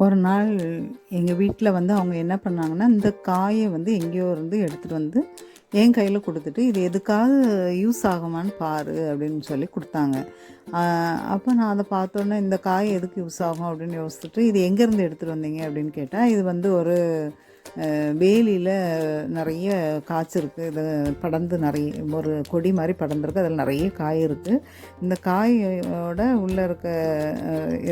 ஒரு நாள் எங்கள் வீட்டில் வந்து அவங்க என்ன பண்ணாங்கன்னா, இந்த காயை வந்து எங்கேயோ இருந்து எடுத்துகிட்டு வந்து என் கையில் கொடுத்துட்டு, "இது எதுக்காவது யூஸ் ஆகுமான்னு பாரு" அப்படின்னு சொல்லி கொடுத்தாங்க. அப்போ நான் அதை பார்த்தோன்னே, "இந்த காய் எதுக்கு யூஸ் ஆகும்?" அப்படின்னு யோசிச்சுட்டு, "இது எங்கேருந்து எடுத்துகிட்டு வந்தீங்க?" அப்படின்னு கேட்டால், இது வந்து ஒரு வேலியில் நிறைய காய்ச்சிருக்கு. இது படர்ந்து நிறைய ஒரு கொடி மாதிரி படர்ந்துருக்கு. அதில் நிறைய காய் இருக்குது. இந்த காயோட உள்ளே இருக்க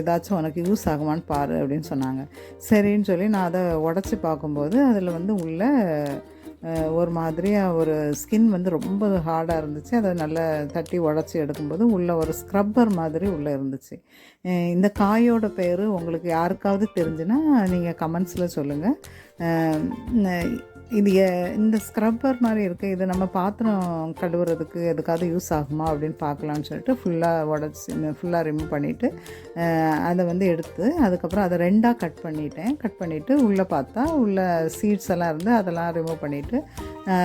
ஏதாச்சும் உனக்கு யூஸ் ஆகுமான்னு பாரு அப்படின்னு சொன்னாங்க. சரின்னு சொல்லி நான் அதை உடச்சி பார்க்கும்போது அதில் வந்து உள்ள ஒரு மாதிரியாக ஒரு ஸ்கின் வந்து ரொம்ப ஹார்டாக இருந்துச்சு. அதை நல்லா தட்டி உடச்சி எடுக்கும்போது உள்ளே ஒரு ஸ்க்ரப்பர் மாதிரி உள்ளே இருந்துச்சு. இந்த காயோட பேர் உங்களுக்கு யாருக்காவது தெரிஞ்சுன்னா நீங்கள் கமெண்ட்ஸில் சொல்லுங்கள். இது இந்த ஸ்க்ரப்பர் மாதிரி இருக்குது, இது நம்ம பாத்திரம் கழுவுறதுக்கு எதுக்காவது யூஸ் ஆகுமா அப்படின்னு பார்க்கலான்னு சொல்லிட்டு ஃபுல்லாக உடச்சி ஃபுல்லாக ரிமூவ் பண்ணிவிட்டு அதை வந்து எடுத்து அதுக்கப்புறம் அதை ரெண்டாக கட் பண்ணிவிட்டு உள்ளே பார்த்தா உள்ள சீட்ஸ் எல்லாம் இருந்து அதெல்லாம் ரிமூவ் பண்ணிவிட்டு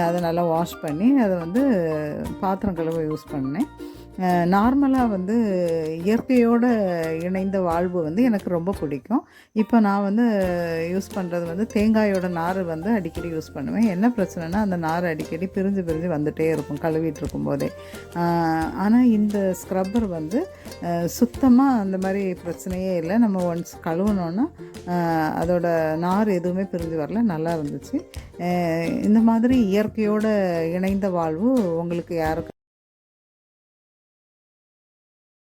அதை நல்லா வாஷ் பண்ணி அதை வந்து பாத்திரம் கழுவ யூஸ் பண்ணேன். நார்மலாக வந்து இயற்கையோடு இணைந்த வாழ்வு வந்து எனக்கு ரொம்ப பிடிக்கும். இப்போ நான் வந்து யூஸ் பண்ணுறது வந்து தேங்காயோட நார் வந்து அடிக்கடி யூஸ் பண்ணுவேன். என்ன பிரச்சனைனா அந்த நார் அடிக்கடி பிரிஞ்சு வந்துகிட்டே இருக்கும் கழுவிட்டு இருக்கும்போதே. ஆனால் இந்த ஸ்க்ரப்பர் வந்து சுத்தமாக அந்த மாதிரி பிரச்சனையே இல்லை. நம்ம ஒன்ஸ் கழுவுனோன்னா அதோட நார் எதுவுமே பிரிஞ்சு வரல, நல்லா இருந்துச்சு. இந்த மாதிரி இயற்கையோடு இணைந்த வாழ்வு உங்களுக்கு யாருக்கு